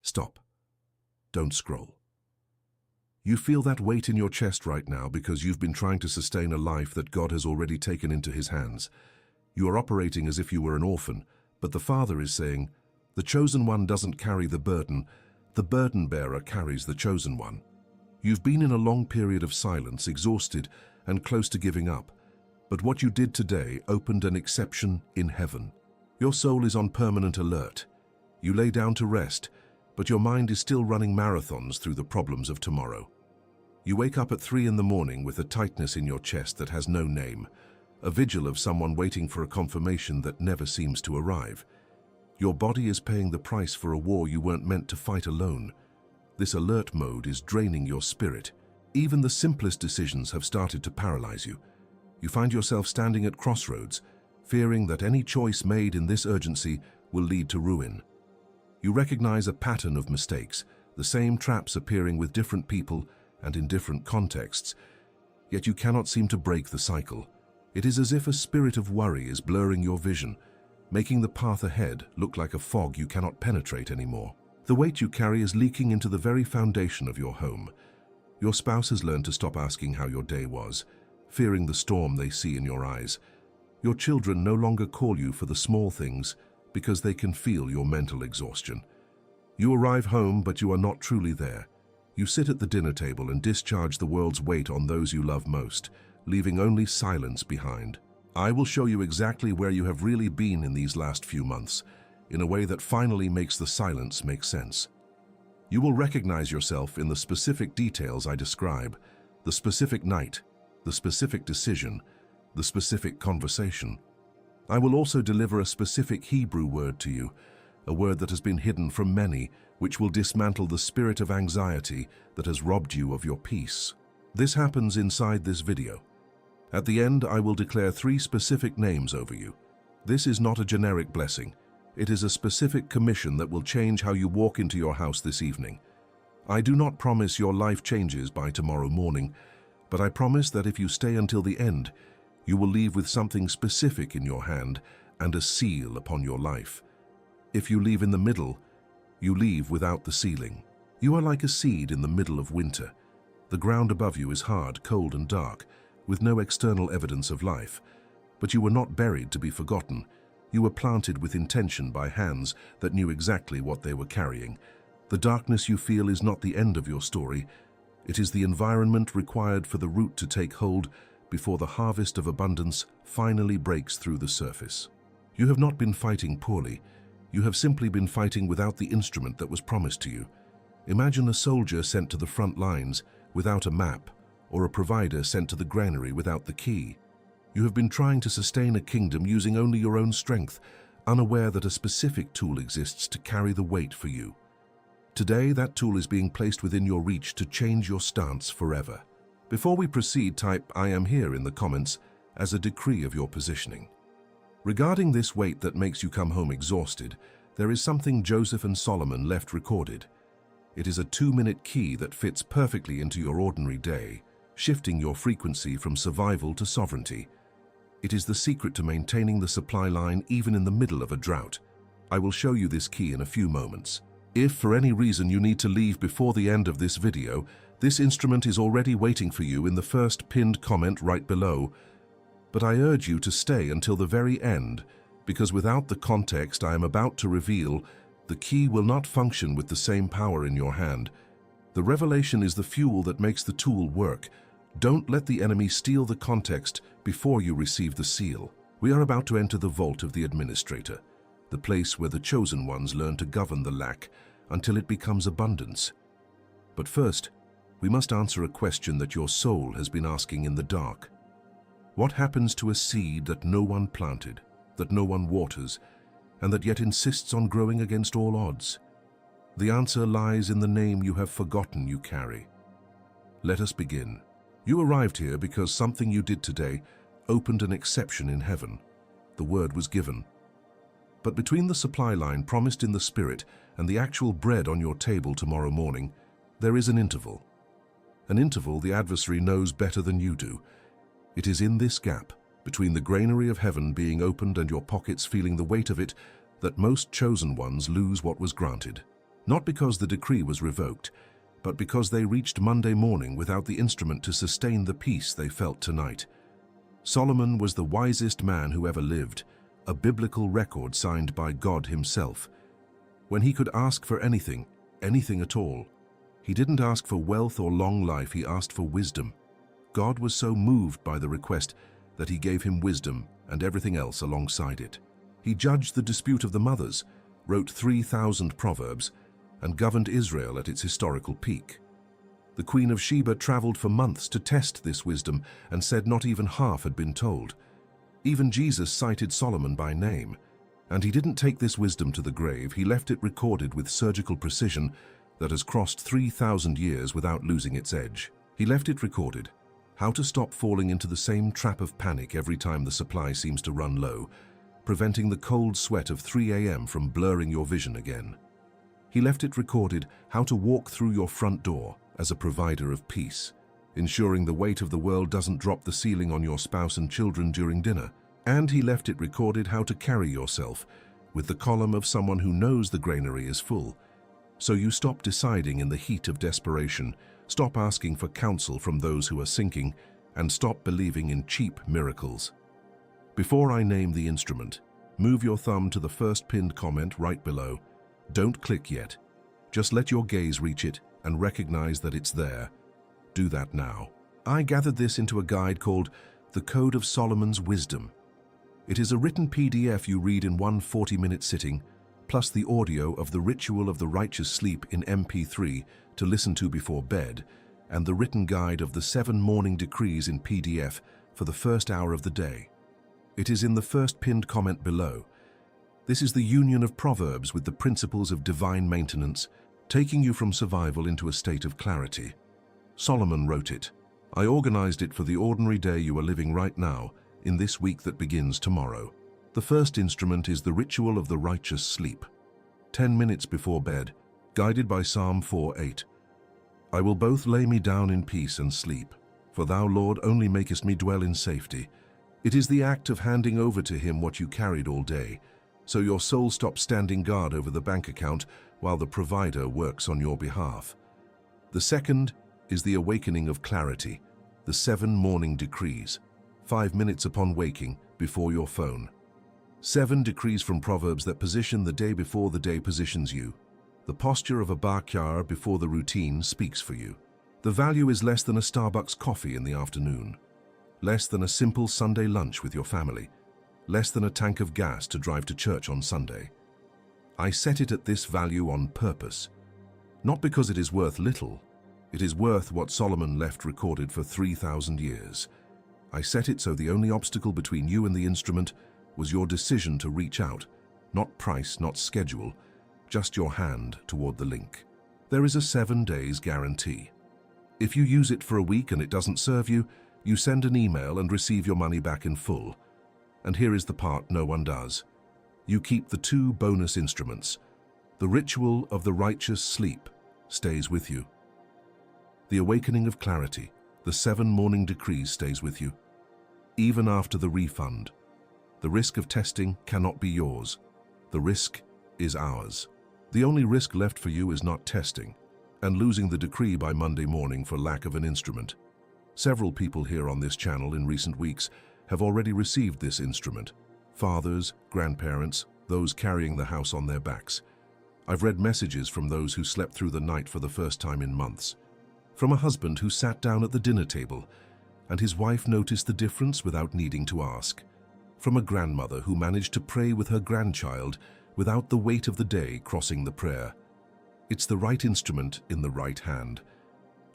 Stop. Don't scroll. You feel that weight in your chest right now because you've been trying to sustain a life that God has already taken into his hands. You are operating as if you were an orphan, but the Father is saying, the chosen one doesn't carry the burden bearer carries the chosen one. You've been in a long period of silence, exhausted and close to giving up, but what you did today opened an exception in heaven. Your soul is on permanent alert. You lay down to rest, but your mind is still running marathons through the problems of tomorrow. You wake up at 3 in the morning with a tightness in your chest that has no name, a vigil of someone waiting for a confirmation that never seems to arrive. Your body is paying the price for a war you weren't meant to fight alone. This alert mode is draining your spirit. Even the simplest decisions have started to paralyze you. You find yourself standing at crossroads, fearing that any choice made in this urgency will lead to ruin. You recognize a pattern of mistakes, the same traps appearing with different people and in different contexts, yet you cannot seem to break the cycle. It is as if a spirit of worry is blurring your vision, making the path ahead look like a fog you cannot penetrate anymore. The weight you carry is leaking into the very foundation of your home. Your spouse has learned to stop asking how your day was, fearing the storm they see in your eyes. Your children no longer call you for the small things because they can feel your mental exhaustion. You arrive home, but you are not truly there. You sit at the dinner table and discharge the world's weight on those you love most, leaving only silence behind. I will show you exactly where you have really been in these last few months, in a way that finally makes the silence make sense. You will recognize yourself in the specific details I describe, the specific night, the specific decision, the specific conversation. I will also deliver a specific Hebrew word to you, a word that has been hidden from many, which will dismantle the spirit of anxiety that has robbed you of your peace. This happens inside this video. At the end, I will declare 3 specific names over you. This is not a generic blessing. It is a specific commission that will change how you walk into your house this evening. I do not promise your life changes by tomorrow morning, but I promise that if you stay until the end, you will leave with something specific in your hand and a seal upon your life. If you leave in the middle, you leave without the sealing. You are like a seed in the middle of winter. The ground above you is hard, cold, and dark, with no external evidence of life. But you were not buried to be forgotten. You were planted with intention by hands that knew exactly what they were carrying. The darkness you feel is not the end of your story. It is the environment required for the root to take hold before the harvest of abundance finally breaks through the surface. You have not been fighting poorly. You have simply been fighting without the instrument that was promised to you. Imagine a soldier sent to the front lines without a map, or a provider sent to the granary without the key. You have been trying to sustain a kingdom using only your own strength, unaware that a specific tool exists to carry the weight for you. Today, that tool is being placed within your reach to change your stance forever. Before we proceed, type "I am here" in the comments as a decree of your positioning. Regarding this weight that makes you come home exhausted, there is something Joseph and Solomon left recorded. It is a 2-minute key that fits perfectly into your ordinary day, shifting your frequency from survival to sovereignty. It is the secret to maintaining the supply line even in the middle of a drought. I will show you this key in a few moments. If for any reason you need to leave before the end of this video, this instrument is already waiting for you in the first pinned comment right below. But I urge you to stay until the very end, because without the context I am about to reveal, the key will not function with the same power in your hand. The revelation is the fuel that makes the tool work. Don't let the enemy steal the context before you receive the seal. We are about to enter the vault of the administrator, the place where the chosen ones learn to govern the lack until it becomes abundance. But first, we must answer a question that your soul has been asking in the dark. What happens to a seed that no one planted, that no one waters, and that yet insists on growing against all odds? The answer lies in the name you have forgotten you carry. Let us begin. You arrived here because something you did today opened an exception in heaven. The word was given. But between the supply line promised in the Spirit and the actual bread on your table tomorrow morning, there is an interval. An interval the adversary knows better than you do. It is in this gap, between the granary of heaven being opened and your pockets feeling the weight of it, that most chosen ones lose what was granted. Not because the decree was revoked, but because they reached Monday morning without the instrument to sustain the peace they felt tonight. Solomon was the wisest man who ever lived, a biblical record signed by God himself. When he could ask for anything, anything at all, he didn't ask for wealth or long life, he asked for wisdom. God was so moved by the request that he gave him wisdom and everything else alongside it. He judged the dispute of the mothers, wrote 3,000 proverbs, and governed Israel at its historical peak. The Queen of Sheba traveled for months to test this wisdom and said not even half had been told. Even Jesus cited Solomon by name, and he didn't take this wisdom to the grave, he left it recorded with surgical precision that has crossed 3,000 years without losing its edge. He left it recorded how to stop falling into the same trap of panic every time the supply seems to run low, preventing the cold sweat of 3 a.m. from blurring your vision again. He left it recorded how to walk through your front door as a provider of peace, ensuring the weight of the world doesn't drop the ceiling on your spouse and children during dinner. And he left it recorded how to carry yourself with the column of someone who knows the granary is full. So you stop deciding in the heat of desperation, stop asking for counsel from those who are sinking, and stop believing in cheap miracles. Before I name the instrument, move your thumb to the first pinned comment right below. Don't click yet. Just let your gaze reach it and recognize that it's there. Do that now. I gathered this into a guide called The Code of Solomon's Wisdom. It is a written PDF you read in one 40-minute sitting, plus the audio of the Ritual of the Righteous Sleep in MP3 to listen to before bed, and the written guide of the 7 morning decrees in PDF for the first hour of the day. It is in the first pinned comment below. This is the union of Proverbs with the principles of divine maintenance, taking you from survival into a state of clarity. Solomon wrote it. I organized it for the ordinary day you are living right now, in this week that begins tomorrow. The first instrument is the Ritual of the Righteous Sleep. 10 minutes before bed, guided by Psalm 4:8. I will both lay me down in peace and sleep, for thou, Lord, only makest me dwell in safety. It is the act of handing over to him what you carried all day, so your soul stops standing guard over the bank account while the provider works on your behalf. The second is the awakening of clarity, the 7 morning decrees, 5 minutes upon waking, before your phone. 7 decrees from Proverbs that position the day before the day positions you. The posture of a backyard before the routine speaks for you. The value is less than a Starbucks coffee in the afternoon, less than a simple Sunday lunch with your family, less than a tank of gas to drive to church on Sunday. I set it at this value on purpose, not because it is worth little. It is worth what Solomon left recorded for 3,000 years. I set it so the only obstacle between you and the instrument was your decision to reach out, not price, not schedule, just your hand toward the link. There is a 7 days guarantee. If you use it for a week and it doesn't serve you, you send an email and receive your money back in full. And here is the part no one does. You keep the 2 bonus instruments. The Ritual of the Righteous Sleep stays with you. The Awakening of Clarity, the 7 morning decrees stays with you. Even after the refund, the risk of testing cannot be yours. The risk is ours. The only risk left for you is not testing and losing the decree by Monday morning for lack of an instrument. Several people here on this channel in recent weeks have already received this instrument. Fathers, grandparents, those carrying the house on their backs. I've read messages from those who slept through the night for the first time in months. From a husband who sat down at the dinner table and his wife noticed the difference without needing to ask. From a grandmother who managed to pray with her grandchild without the weight of the day crossing the prayer. It's the right instrument in the right hand.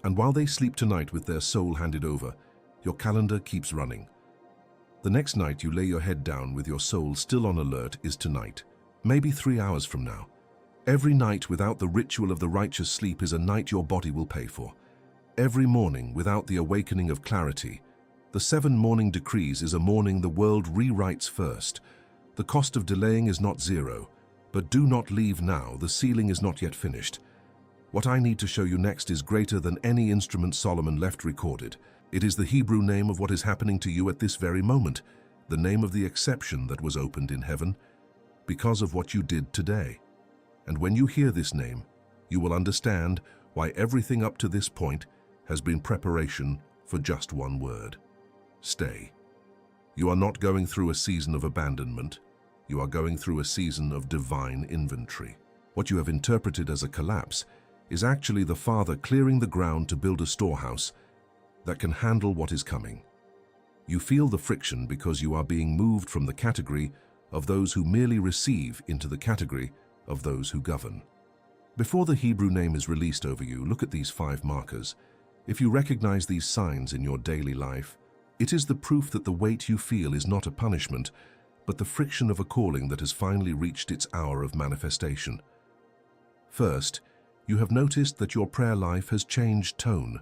And while they sleep tonight with their soul handed over, your calendar keeps running. The next night you lay your head down with your soul still on alert is tonight, maybe 3 hours from now. Every night without the Ritual of the Righteous Sleep is a night your body will pay for. Every morning without the awakening of clarity, the 7 morning decrees is a morning the world rewrites first. The cost of delaying is not zero, but do not leave now, the ceiling is not yet finished. What I need to show you next is greater than any instrument Solomon left recorded. It is the Hebrew name of what is happening to you at this very moment, the name of the exception that was opened in heaven, because of what you did today. And when you hear this name, You will understand why everything up to this point has been preparation for just one word: stay. You are not going through a season of abandonment. You are going through a season of divine inventory. What you have interpreted as a collapse is actually the Father clearing the ground to build a storehouse that can handle what is coming. You feel the friction because you are being moved from the category of those who merely receive into the category of those who govern. Before the Hebrew name is released over you, look at these 5 markers. If you recognize these signs in your daily life, it is the proof that the weight you feel is not a punishment, but the friction of a calling that has finally reached its hour of manifestation. First, you have noticed that your prayer life has changed tone,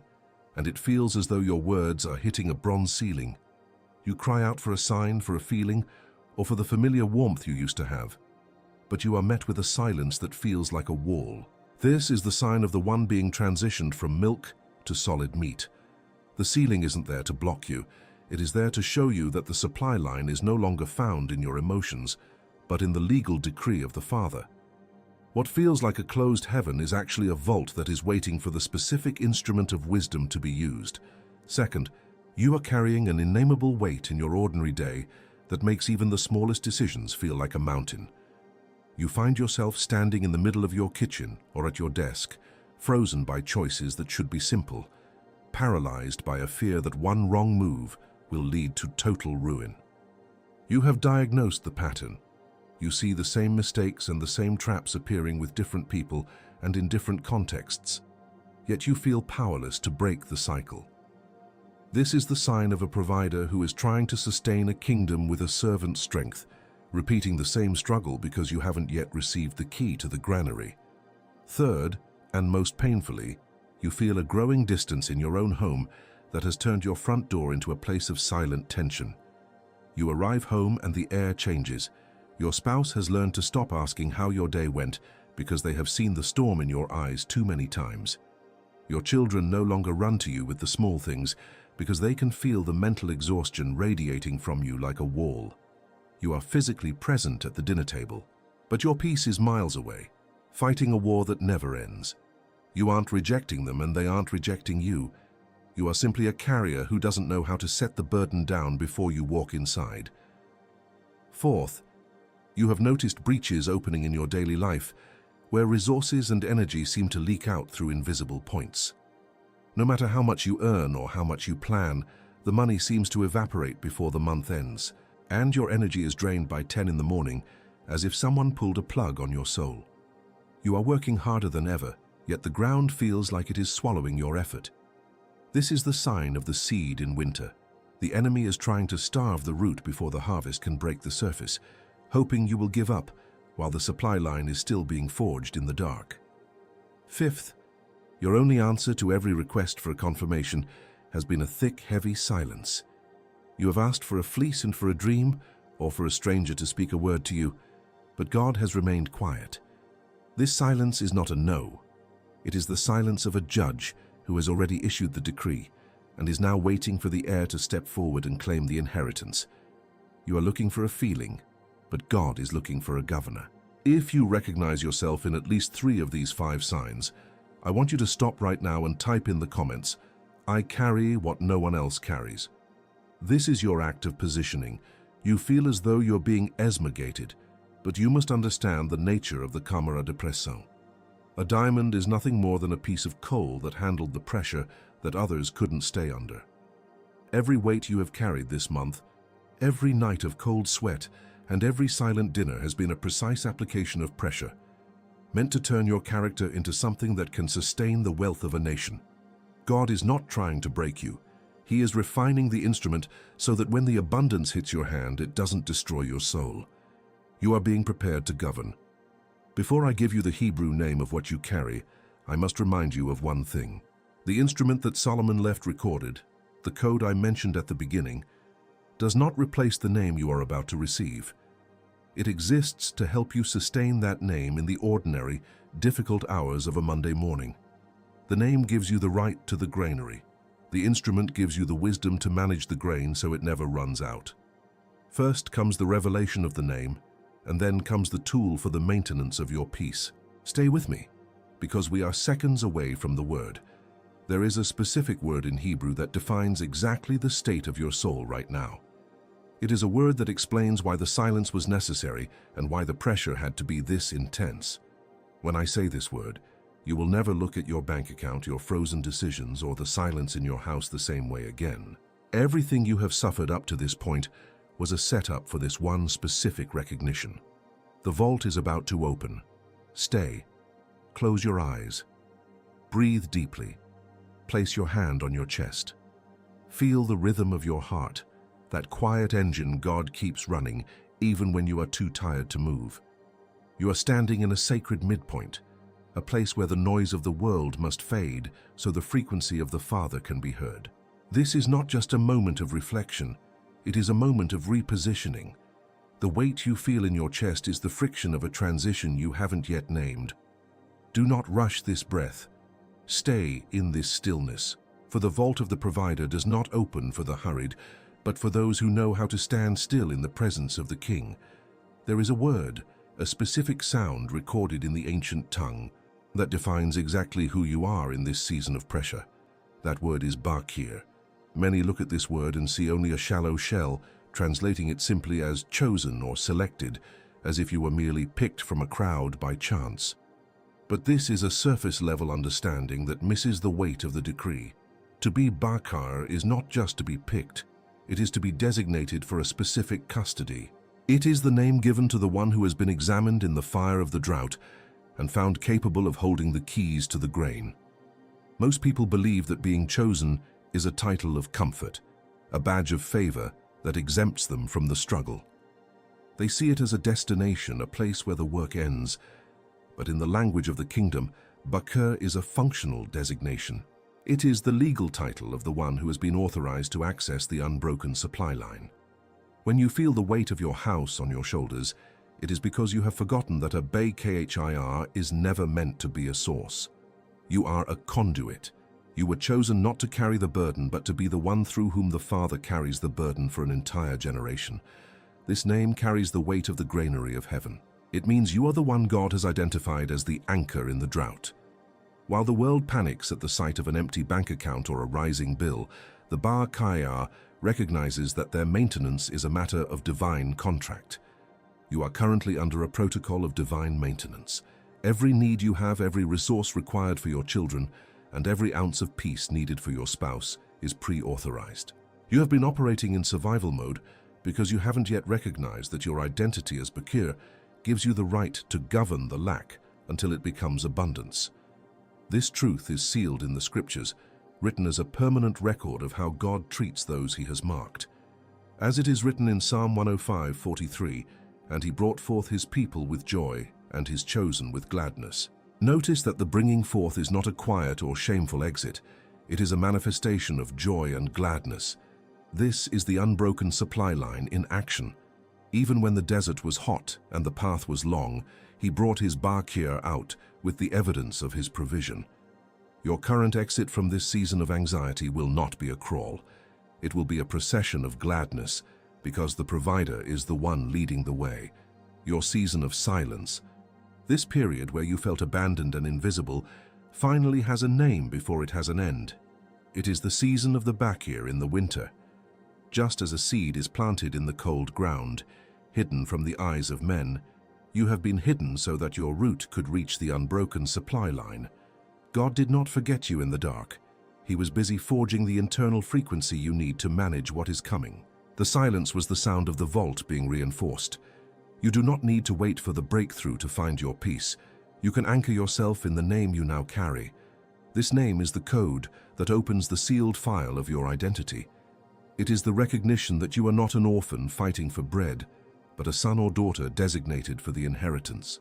and it feels as though your words are hitting a bronze ceiling. You cry out for a sign, for a feeling, or for the familiar warmth you used to have, but you are met with a silence that feels like a wall. This is the sign of the one being transitioned from milk to solid meat. The ceiling isn't there to block you. It is there to show you that the supply line is no longer found in your emotions, but in the legal decree of the Father. What feels like a closed heaven is actually a vault that is waiting for the specific instrument of wisdom to be used. Second, you are carrying an innameable weight in your ordinary day that makes even the smallest decisions feel like a mountain. You find yourself standing in the middle of your kitchen or at your desk, frozen by choices that should be simple, paralyzed by a fear that one wrong move will lead to total ruin. You have diagnosed the pattern. You see the same mistakes and the same traps appearing with different people and in different contexts, yet you feel powerless to break the cycle. This is the sign of a provider who is trying to sustain a kingdom with a servant's strength, repeating the same struggle because you haven't yet received the key to the granary. Third, and most painfully, you feel a growing distance in your own home that has turned your front door into a place of silent tension. You arrive home and the air changes. Your spouse has learned to stop asking how your day went because they have seen the storm in your eyes too many times. Your children no longer run to you with the small things because they can feel the mental exhaustion radiating from you like a wall. You are physically present at the dinner table, but your peace is miles away, fighting a war that never ends. You aren't rejecting them and they aren't rejecting you. You are simply a carrier who doesn't know how to set the burden down before you walk inside. Fourth, you have noticed breaches opening in your daily life where resources and energy seem to leak out through invisible points. No matter how much you earn or how much you plan, the money seems to evaporate before the month ends, and your energy is drained by 10 in the morning, as if someone pulled a plug on your soul. You are working harder than ever, yet the ground feels like it is swallowing your effort. This is the sign of the seed in winter. The enemy is trying to starve the root before the harvest can break the surface, hoping you will give up while the supply line is still being forged in the dark. Fifth, your only answer to every request for a confirmation has been a thick, heavy silence. You have asked for a fleece and for a dream, or for a stranger to speak a word to you, but God has remained quiet. This silence is not a no. It is the silence of a judge who has already issued the decree and is now waiting for the heir to step forward and claim the inheritance. You are looking for a feeling, but God is looking for a governor. If you recognize yourself in at least 3 of these 5 signs, I want you to stop right now and type in the comments, "I carry what no one else carries." This is your act of positioning. You feel as though you're being esmagated, but you must understand the nature of the camera de pression. A diamond is nothing more than a piece of coal that handled the pressure that others couldn't stay under. Every weight you have carried this month, every night of cold sweat, and every silent dinner has been a precise application of pressure, meant to turn your character into something that can sustain the wealth of a nation. God is not trying to break you. He is refining the instrument so that when the abundance hits your hand, it doesn't destroy your soul. You are being prepared to govern. Before I give you the Hebrew name of what you carry, I must remind you of one thing. The instrument that Solomon left recorded, the code I mentioned at the beginning, does not replace the name you are about to receive. It exists to help you sustain that name in the ordinary, difficult hours of a Monday morning. The name gives you the right to the granary. The instrument gives you the wisdom to manage the grain so it never runs out. First comes the revelation of the name, and then comes the tool for the maintenance of your peace. Stay with me, because we are seconds away from the word. There is a specific word in Hebrew that defines exactly the state of your soul right now. It is a word that explains why the silence was necessary and why the pressure had to be this intense. When I say this word, you will never look at your bank account, your frozen decisions, or the silence in your house the same way again. Everything you have suffered up to this point was a setup for this one specific recognition. The vault is about to open. Stay. Close your eyes. Breathe deeply. Place your hand on your chest. Feel the rhythm of your heart, that quiet engine God keeps running even when you are too tired to move. You are standing in a sacred midpoint, a place where the noise of the world must fade so the frequency of the Father can be heard. This is not just a moment of reflection, it is a moment of repositioning. The weight you feel in your chest is the friction of a transition you haven't yet named. Do not rush this breath. Stay in this stillness, for the vault of the provider does not open for the hurried, but for those who know how to stand still in the presence of the King. There is a word, a specific sound recorded in the ancient tongue that defines exactly who you are in this season of pressure. That word is Bakir. Many look at this word and see only a shallow shell, translating it simply as chosen or selected, as if you were merely picked from a crowd by chance. But this is a surface-level understanding that misses the weight of the decree. To be Bakar is not just to be picked, it is to be designated for a specific custody. It is the name given to the one who has been examined in the fire of the drought and found capable of holding the keys to the grain. Most people believe that being chosen is a title of comfort, a badge of favor that exempts them from the struggle. They see it as a destination, a place where the work ends. But in the language of the kingdom, Bakr is a functional designation. It is the legal title of the one who has been authorized to access the unbroken supply line. When you feel the weight of your house on your shoulders, it is because you have forgotten that a Bakhir is never meant to be a source. You are a conduit. You were chosen not to carry the burden, but to be the one through whom the Father carries the burden for an entire generation. This name carries the weight of the granary of heaven. It means you are the one God has identified as the anchor in the drought. While the world panics at the sight of an empty bank account or a rising bill, the Bar Kayar recognizes that their maintenance is a matter of divine contract. You are currently under a protocol of divine maintenance. Every need you have, every resource required for your children, and every ounce of peace needed for your spouse is pre-authorized. You have been operating in survival mode because you haven't yet recognized that your identity as Bakir gives you the right to govern the lack until it becomes abundance. This truth is sealed in the scriptures, written as a permanent record of how God treats those he has marked. As it is written in Psalm 105:43, "And he brought forth his people with joy, and his chosen with gladness." Notice that the bringing forth is not a quiet or shameful exit. It is a manifestation of joy and gladness. This is the unbroken supply line in action. Even when the desert was hot and the path was long, he brought his Bakir out with the evidence of his provision. Your current exit from this season of anxiety will not be a crawl. It will be a procession of gladness, because the provider is the one leading the way. Your season of silence, this period where you felt abandoned and invisible, finally has a name before it has an end. It is the season of the Bakir in the winter. Just as a seed is planted in the cold ground, hidden from the eyes of men, you have been hidden so that your root could reach the unbroken supply line. God did not forget you in the dark. He was busy forging the internal frequency you need to manage what is coming. The silence was the sound of the vault being reinforced. You do not need to wait for the breakthrough to find your peace. You can anchor yourself in the name you now carry. This name is the code that opens the sealed file of your identity. It is the recognition that you are not an orphan fighting for bread, but a son or daughter designated for the inheritance.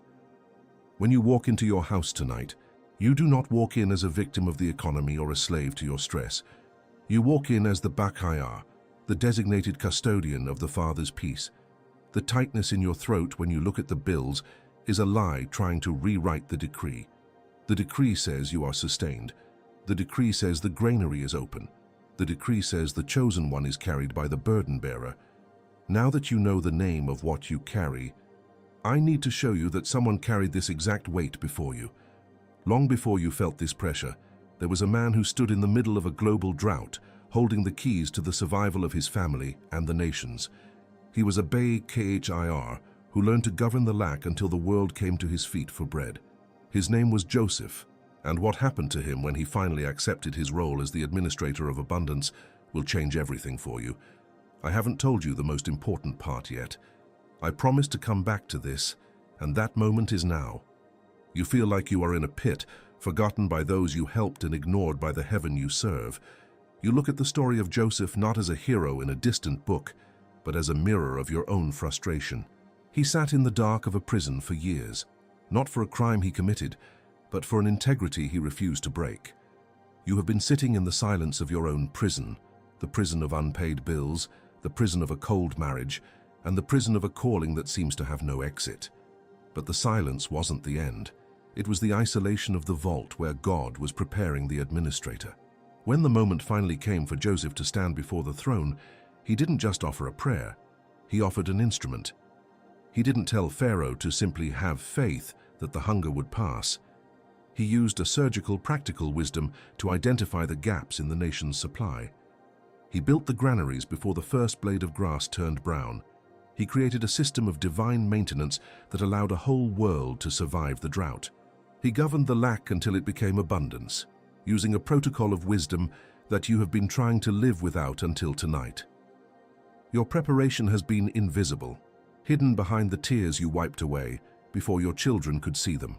When you walk into your house tonight, you do not walk in as a victim of the economy or a slave to your stress. You walk in as the Bakhir, the designated custodian of the Father's peace. The tightness in your throat when you look at the bills is a lie trying to rewrite the decree. The decree says you are sustained. The decree says the granary is open. The decree says the chosen one is carried by the burden bearer. Now that you know the name of what you carry, I need to show you that someone carried this exact weight before you. Long before you felt this pressure, there was a man who stood in the middle of a global drought, holding the keys to the survival of his family and the nations. He was a Bey Khir who learned to govern the lack until the world came to his feet for bread. His name was Joseph, and what happened to him when he finally accepted his role as the administrator of abundance will change everything for you. I haven't told you the most important part yet. I promised to come back to this, and that moment is now. You feel like you are in a pit, forgotten by those you helped and ignored by the heaven you serve. You look at the story of Joseph not as a hero in a distant book, but as a mirror of your own frustration. He sat in the dark of a prison for years, not for a crime he committed, but for an integrity he refused to break. You have been sitting in the silence of your own prison, the prison of unpaid bills, the prison of a cold marriage, and the prison of a calling that seems to have no exit. But the silence wasn't the end. It was the isolation of the vault where God was preparing the administrator. When the moment finally came for Joseph to stand before the throne, he didn't just offer a prayer, he offered an instrument. He didn't tell Pharaoh to simply have faith that the hunger would pass. He used a surgical, practical wisdom to identify the gaps in the nation's supply. He built the granaries before the first blade of grass turned brown. He created a system of divine maintenance that allowed a whole world to survive the drought. He governed the lack until it became abundance, using a protocol of wisdom that you have been trying to live without until tonight. Your preparation has been invisible, hidden behind the tears you wiped away before your children could see them.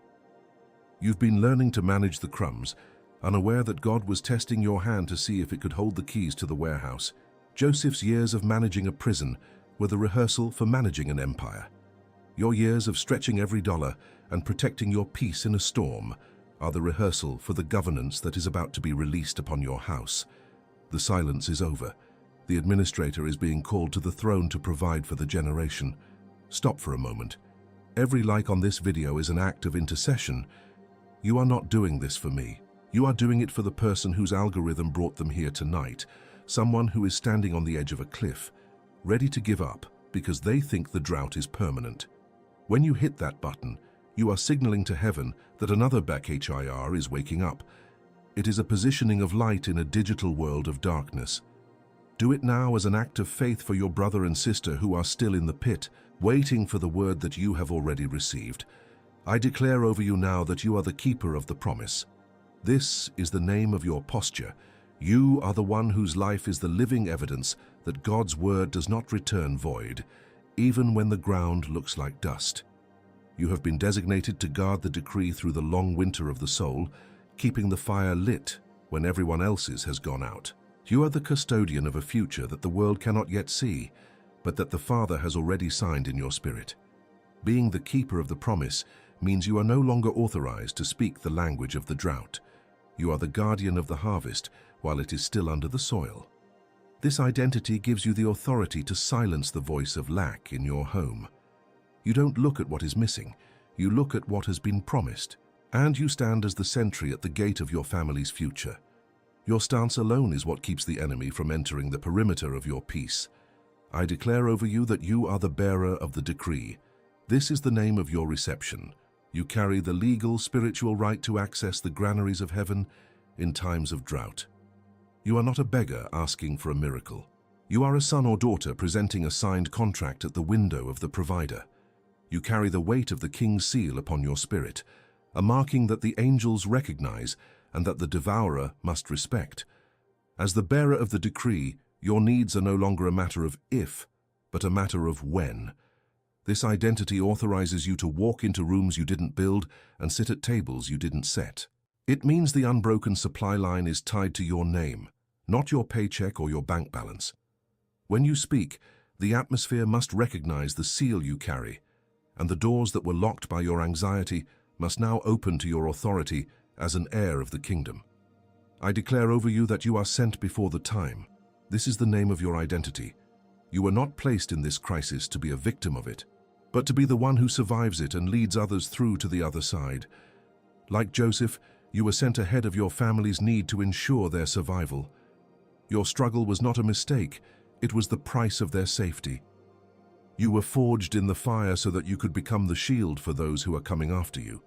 You've been learning to manage the crumbs, unaware that God was testing your hand to see if it could hold the keys to the warehouse. Joseph's years of managing a prison were the rehearsal for managing an empire. Your years of stretching every dollar and protecting your peace in a storm are the rehearsal for the governance that is about to be released upon your house. The silence is over. The administrator is being called to the throne to provide for the generation. Stop for a moment. Every like on this video is an act of intercession. You are not doing this for me. You are doing it for the person whose algorithm brought them here tonight, someone who is standing on the edge of a cliff, ready to give up because they think the drought is permanent. When you hit that button, you are signaling to heaven that another Khir is waking up. It is a positioning of light in a digital world of darkness. Do it now as an act of faith for your brother and sister who are still in the pit, waiting for the word that you have already received. I declare over you now that you are the keeper of the promise. This is the name of your posture. You are the one whose life is the living evidence that God's word does not return void, even when the ground looks like dust. You have been designated to guard the decree through the long winter of the soul, keeping the fire lit when everyone else's has gone out. You are the custodian of a future that the world cannot yet see, but that the Father has already signed in your spirit. Being the keeper of the promise means you are no longer authorized to speak the language of the drought. You are the guardian of the harvest while it is still under the soil. This identity gives you the authority to silence the voice of lack in your home. You don't look at what is missing, you look at what has been promised, and you stand as the sentry at the gate of your family's future. Your stance alone is what keeps the enemy from entering the perimeter of your peace. I declare over you that you are the bearer of the decree. This is the name of your reception. You carry the legal, spiritual right to access the granaries of heaven in times of drought. You are not a beggar asking for a miracle. You are a son or daughter presenting a signed contract at the window of the provider. You carry the weight of the king's seal upon your spirit, a marking that the angels recognize and that the devourer must respect. As the bearer of the decree, your needs are no longer a matter of if, but a matter of when. This identity authorizes you to walk into rooms you didn't build and sit at tables you didn't set. It means the unbroken supply line is tied to your name, not your paycheck or your bank balance. When you speak, the atmosphere must recognize the seal you carry, and the doors that were locked by your anxiety must now open to your authority as an heir of the kingdom. I declare over you that you are sent before the time. This is the name of your identity. You were not placed in this crisis to be a victim of it, but to be the one who survives it and leads others through to the other side. Like Joseph, you were sent ahead of your family's need to ensure their survival. Your struggle was not a mistake, it was the price of their safety. You were forged in the fire so that you could become the shield for those who are coming after you.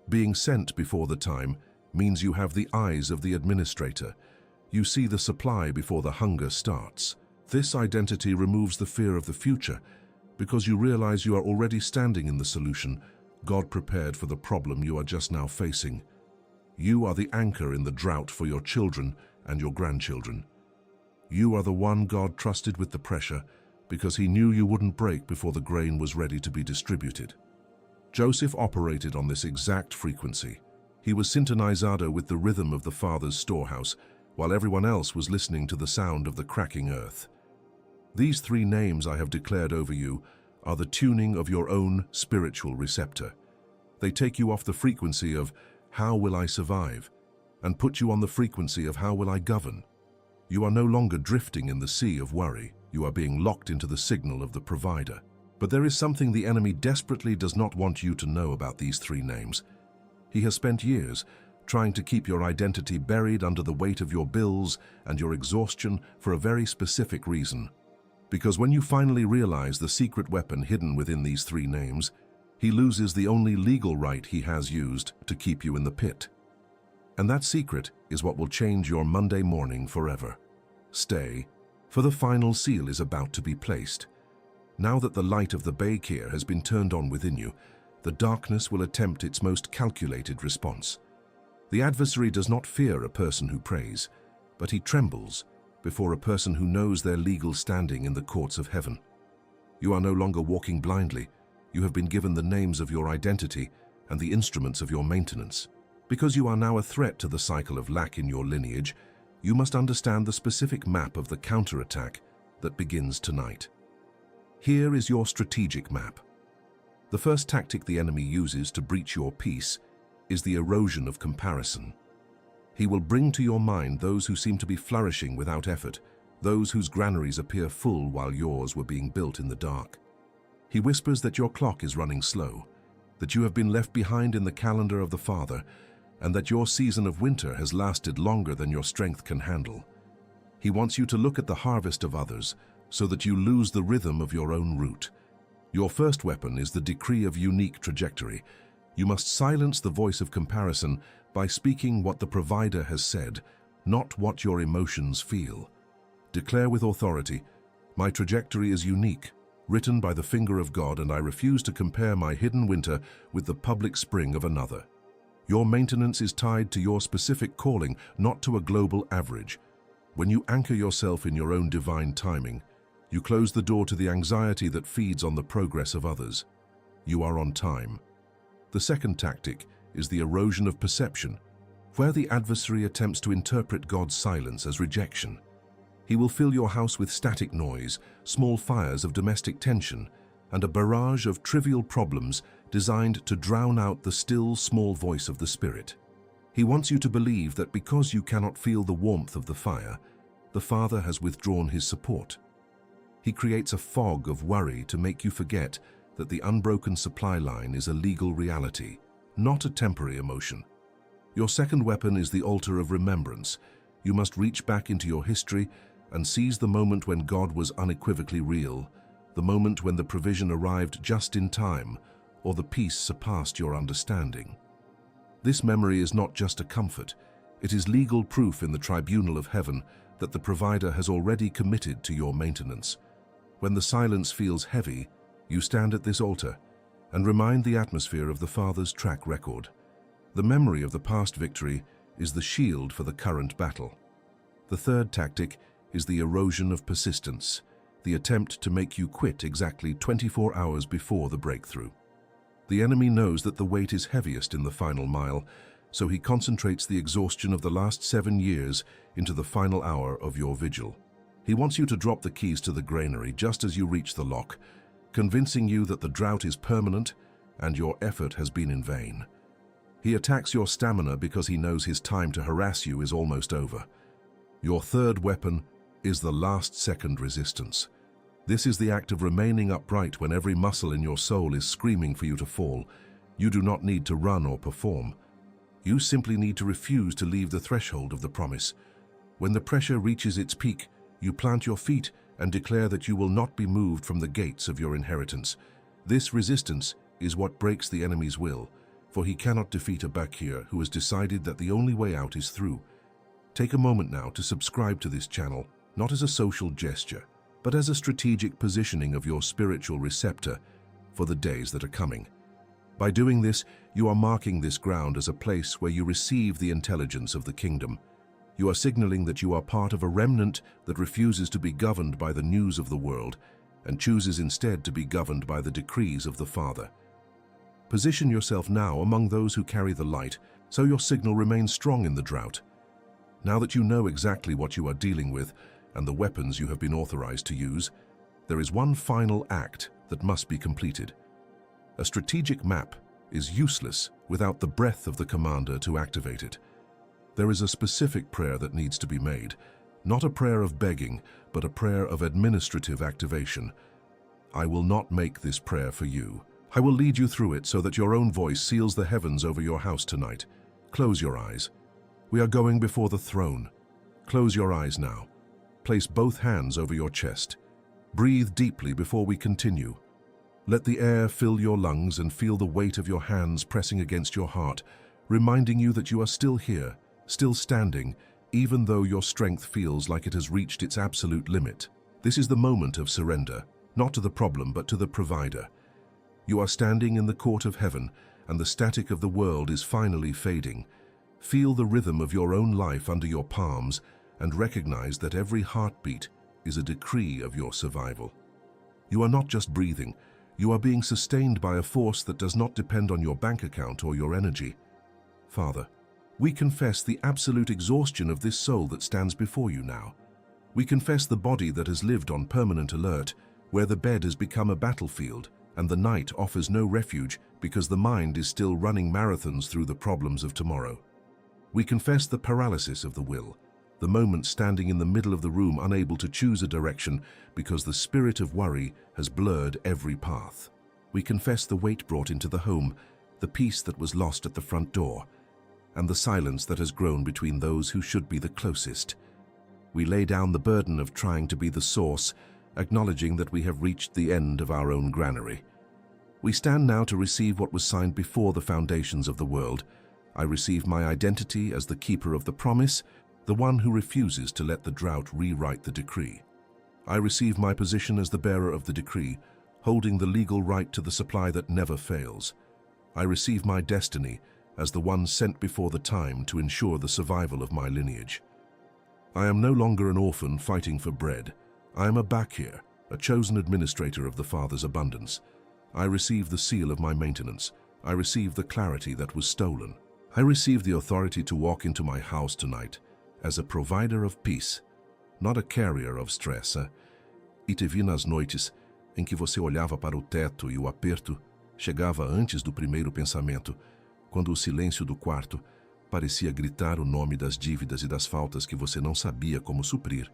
Being sent before the time means you have the eyes of the administrator. You see the supply before the hunger starts. This identity removes the fear of the future because you realize you are already standing in the solution God prepared for the problem you are just now facing. You are the anchor in the drought for your children and your grandchildren. You are the one God trusted with the pressure because he knew you wouldn't break before the grain was ready to be distributed. Joseph operated on this exact frequency. He was sintonizado with the rhythm of the Father's storehouse, while everyone else was listening to the sound of the cracking earth. These three names I have declared over you are the tuning of your own spiritual receptor. They take you off the frequency of "how will I survive?" and put you on the frequency of "how will I govern?" You are no longer drifting in the sea of worry. You are being locked into the signal of the provider. But there is something the enemy desperately does not want you to know about these three names. He has spent years trying to keep your identity buried under the weight of your bills and your exhaustion for a very specific reason. Because when you finally realize the secret weapon hidden within these three names, he loses the only legal right he has used to keep you in the pit. And that secret is what will change your Monday morning forever. Stay, for the final seal is about to be placed. Now that the light of the Bakir has been turned on within you, the darkness will attempt its most calculated response. The adversary does not fear a person who prays, but he trembles before a person who knows their legal standing in the courts of heaven. You are no longer walking blindly. You have been given the names of your identity and the instruments of your maintenance. Because you are now a threat to the cycle of lack in your lineage, you must understand the specific map of the counterattack that begins tonight. Here is your strategic map. The first tactic the enemy uses to breach your peace is the erosion of comparison. He will bring to your mind those who seem to be flourishing without effort, those whose granaries appear full while yours were being built in the dark. He whispers that your clock is running slow, that you have been left behind in the calendar of the Father, and that your season of winter has lasted longer than your strength can handle. He wants you to look at the harvest of others so that you lose the rhythm of your own route. Your first weapon is the decree of unique trajectory. You must silence the voice of comparison by speaking what the provider has said, not what your emotions feel. Declare with authority, "My trajectory is unique, written by the finger of God, and I refuse to compare my hidden winter with the public spring of another." Your maintenance is tied to your specific calling, not to a global average. When you anchor yourself in your own divine timing, you close the door to the anxiety that feeds on the progress of others. You are on time. The second tactic is the erosion of perception, where the adversary attempts to interpret God's silence as rejection. He will fill your house with static noise, small fires of domestic tension, and a barrage of trivial problems designed to drown out the still, small voice of the Spirit. He wants you to believe that because you cannot feel the warmth of the fire, the Father has withdrawn his support. He creates a fog of worry to make you forget that the unbroken supply line is a legal reality, not a temporary emotion. Your second weapon is the altar of remembrance. You must reach back into your history and seize the moment when God was unequivocally real, the moment when the provision arrived just in time, or the peace surpassed your understanding. This memory is not just a comfort, it is legal proof in the tribunal of heaven that the provider has already committed to your maintenance. When the silence feels heavy, you stand at this altar and remind the atmosphere of the Father's track record. The memory of the past victory is the shield for the current battle. The third tactic is the erosion of persistence, the attempt to make you quit exactly 24 hours before the breakthrough. The enemy knows that the weight is heaviest in the final mile, so he concentrates the exhaustion of the last 7 years into the final hour of your vigil. He wants you to drop the keys to the granary just as you reach the lock, convincing you that the drought is permanent and your effort has been in vain. He attacks your stamina because he knows his time to harass you is almost over. Your third weapon is the last-second resistance. This is the act of remaining upright when every muscle in your soul is screaming for you to fall. You do not need to run or perform. You simply need to refuse to leave the threshold of the promise. When the pressure reaches its peak, you plant your feet and declare that you will not be moved from the gates of your inheritance. This resistance is what breaks the enemy's will, for he cannot defeat a Bakir who has decided that the only way out is through. Take a moment now to subscribe to this channel, not as a social gesture, but as a strategic positioning of your spiritual receptor for the days that are coming. By doing this, you are marking this ground as a place where you receive the intelligence of the kingdom. You are signaling that you are part of a remnant that refuses to be governed by the news of the world and chooses instead to be governed by the decrees of the Father. Position yourself now among those who carry the light, so your signal remains strong in the drought. Now that you know exactly what you are dealing with and the weapons you have been authorized to use, there is one final act that must be completed. A strategic map is useless without the breath of the commander to activate it. There is a specific prayer that needs to be made, not a prayer of begging, but a prayer of administrative activation. I will not make this prayer for you. I will lead you through it so that your own voice seals the heavens over your house tonight. Close your eyes. We are going before the throne. Close your eyes now. Place both hands over your chest. Breathe deeply before we continue. Let the air fill your lungs and feel the weight of your hands pressing against your heart, reminding you that you are still here, still standing, even though your strength feels like it has reached its absolute limit. This is the moment of surrender, not to the problem but to the provider. You are standing in the court of heaven, and the static of the world is finally fading. Feel the rhythm of your own life under your palms and recognize that every heartbeat is a decree of your survival. You are not just breathing, you are being sustained by a force that does not depend on your bank account or your energy. Father, we confess the absolute exhaustion of this soul that stands before you now. We confess the body that has lived on permanent alert, where the bed has become a battlefield and the night offers no refuge because the mind is still running marathons through the problems of tomorrow. We confess the paralysis of the will, the moment standing in the middle of the room unable to choose a direction because the spirit of worry has blurred every path. We confess the weight brought into the home, the peace that was lost at the front door, and the silence that has grown between those who should be the closest. We lay down the burden of trying to be the source, acknowledging that we have reached the end of our own granary. We stand now to receive what was signed before the foundations of the world. I receive my identity as the keeper of the promise, the one who refuses to let the drought rewrite the decree. I receive my position as the bearer of the decree, holding the legal right to the supply that never fails. I receive my destiny as the one sent before the time to ensure the survival of my lineage. I am no longer an orphan fighting for bread. I am a Bakir, a chosen administrator of the Father's abundance. I receive the seal of my maintenance. I receive the clarity that was stolen. I receive the authority to walk into my house tonight as a provider of peace, not a carrier of stress. E te vi nas noites em que você olhava para o teto e o aperto chegava antes do primeiro pensamento, quando o silêncio do quarto parecia gritar o nome das dívidas e das faltas que você não sabia como suprir.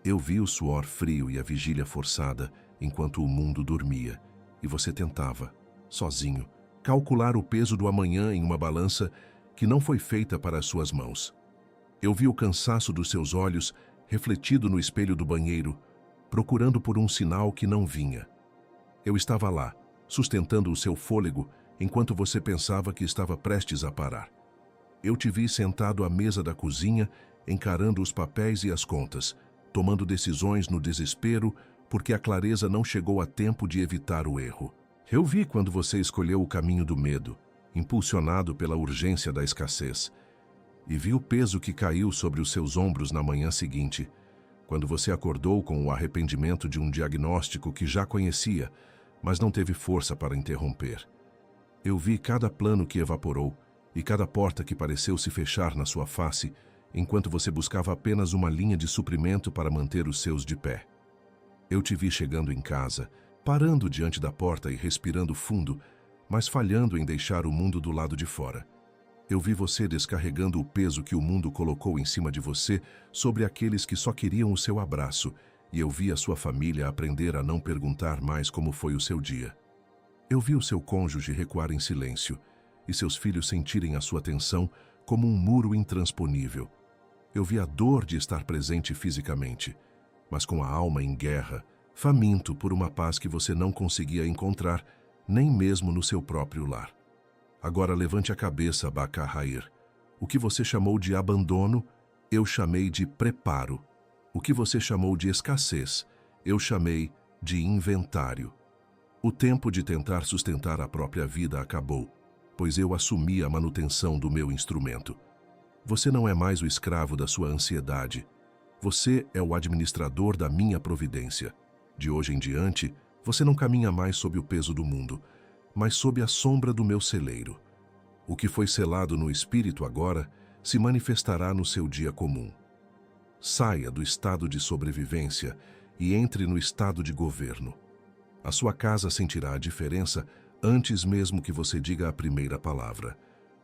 Eu vi o suor frio e a vigília forçada enquanto o mundo dormia, e você tentava, sozinho, calcular o peso do amanhã em uma balança que não foi feita para as suas mãos. Eu vi o cansaço dos seus olhos refletido no espelho do banheiro, procurando por um sinal que não vinha. Eu estava lá, sustentando o seu fôlego enquanto você pensava que estava prestes a parar. Eu te vi sentado à mesa da cozinha, encarando os papéis e as contas, tomando decisões no desespero porque a clareza não chegou a tempo de evitar o erro. Eu vi quando você escolheu o caminho do medo, impulsionado pela urgência da escassez, e vi o peso que caiu sobre os seus ombros na manhã seguinte, quando você acordou com o arrependimento de um diagnóstico que já conhecia, mas não teve força para interromper. Eu vi cada plano que evaporou e cada porta que pareceu se fechar na sua face, enquanto você buscava apenas uma linha de suprimento para manter os seus de pé. Eu te vi chegando em casa, parando diante da porta e respirando fundo, mas falhando em deixar o mundo do lado de fora. Eu vi você descarregando o peso que o mundo colocou em cima de você sobre aqueles que só queriam o seu abraço, e eu vi a sua família aprender a não perguntar mais como foi o seu dia. Eu vi o seu cônjuge recuar em silêncio, e seus filhos sentirem a sua tensão como um muro intransponível. Eu vi a dor de estar presente fisicamente, mas com a alma em guerra, faminto por uma paz que você não conseguia encontrar, nem mesmo no seu próprio lar. Agora levante a cabeça, Bacahair. O que você chamou de abandono, eu chamei de preparo. O que você chamou de escassez, eu chamei de inventário. O tempo de tentar sustentar a própria vida acabou, pois eu assumi a manutenção do meu instrumento. Você não é mais o escravo da sua ansiedade. Você é o administrador da minha providência. De hoje em diante, você não caminha mais sob o peso do mundo, mas sob a sombra do meu celeiro. O que foi selado no espírito agora se manifestará no seu dia comum. Saia do estado de sobrevivência e entre no estado de governo. A sua casa sentirá a diferença antes mesmo que você diga a primeira palavra.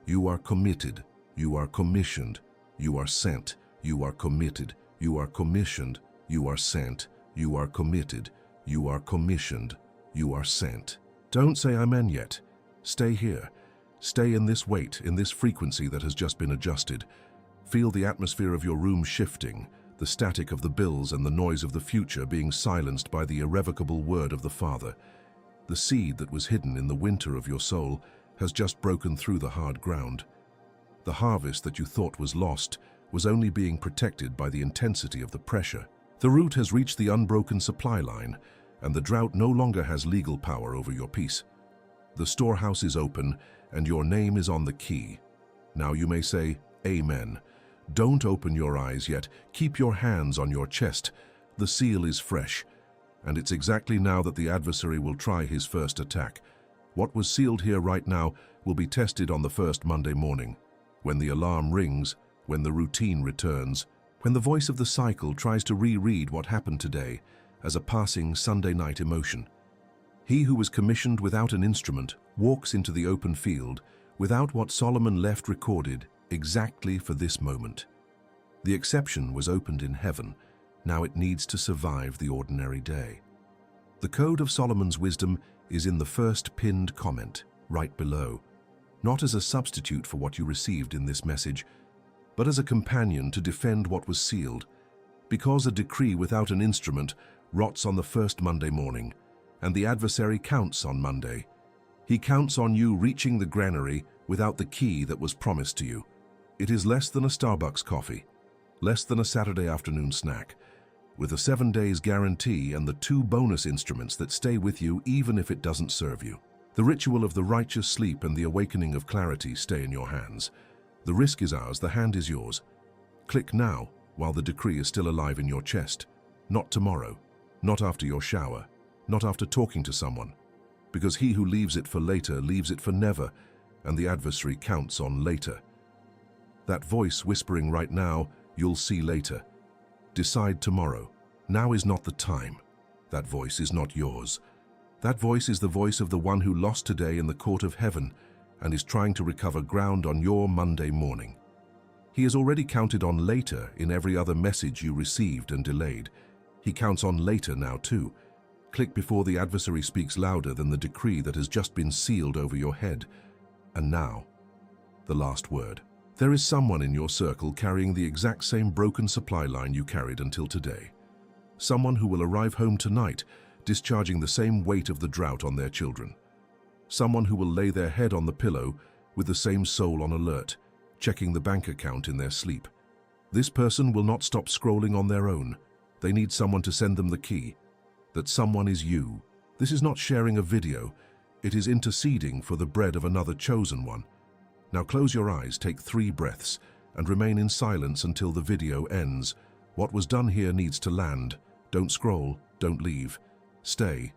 You are committed, you are commissioned, you are sent, you are committed, you are commissioned, you are sent, you are committed, you are commissioned, you are sent. Don't say amen yet. Stay here. Stay in this weight, in this frequency that has just been adjusted. Feel the atmosphere of your room shifting, the static of the bills and the noise of the future being silenced by the irrevocable word of the Father. The seed that was hidden in the winter of your soul has just broken through the hard ground. The harvest that you thought was lost was only being protected by the intensity of the pressure. The root has reached the unbroken supply line, and the drought no longer has legal power over your peace. The storehouse is open, and your name is on the key. Now you may say, Amen. Don't open your eyes yet. Keep your hands on your chest. The seal is fresh, and it's exactly now that the adversary will try his first attack. What was sealed here right now will be tested on the first Monday morning, when the alarm rings, when the routine returns, when the voice of the cycle tries to reread what happened today as a passing Sunday night emotion. He who was commissioned without an instrument walks into the open field without what Solomon left recorded exactly for this moment. The exception was opened in heaven. Now it needs to survive the ordinary day. The code of Solomon's wisdom is in the first pinned comment, right below, not as a substitute for what you received in this message, but as a companion to defend what was sealed, because a decree without an instrument rots on the first Monday morning, and the adversary counts on Monday. He counts on you reaching the granary without the key that was promised to you. It is less than a Starbucks coffee, less than a Saturday afternoon snack, with a 7 days guarantee and the 2 bonus instruments that stay with you even if it doesn't serve you. The ritual of the righteous sleep and the awakening of clarity stay in your hands. The risk is ours, the hand is yours. Click now while the decree is still alive in your chest. Not tomorrow, not after your shower, not after talking to someone, because he who leaves it for later leaves it for never, and the adversary counts on later. That voice whispering right now, you'll see later. Decide tomorrow. Now is not the time. That voice is not yours. That voice is the voice of the one who lost today in the court of heaven and is trying to recover ground on your Monday morning. He has already counted on later in every other message you received and delayed. He counts on later now too. Click before the adversary speaks louder than the decree that has just been sealed over your head. And now, the last word. There is someone in your circle carrying the exact same broken supply line you carried until today. Someone who will arrive home tonight, discharging the same weight of the drought on their children. Someone who will lay their head on the pillow with the same soul on alert, checking the bank account in their sleep. This person will not stop scrolling on their own. They need someone to send them the key. That someone is you. This is not sharing a video. It is interceding for the bread of another chosen one. Now close your eyes, take 3 breaths, and remain in silence until the video ends. What was done here needs to land. Don't scroll, don't leave. Stay.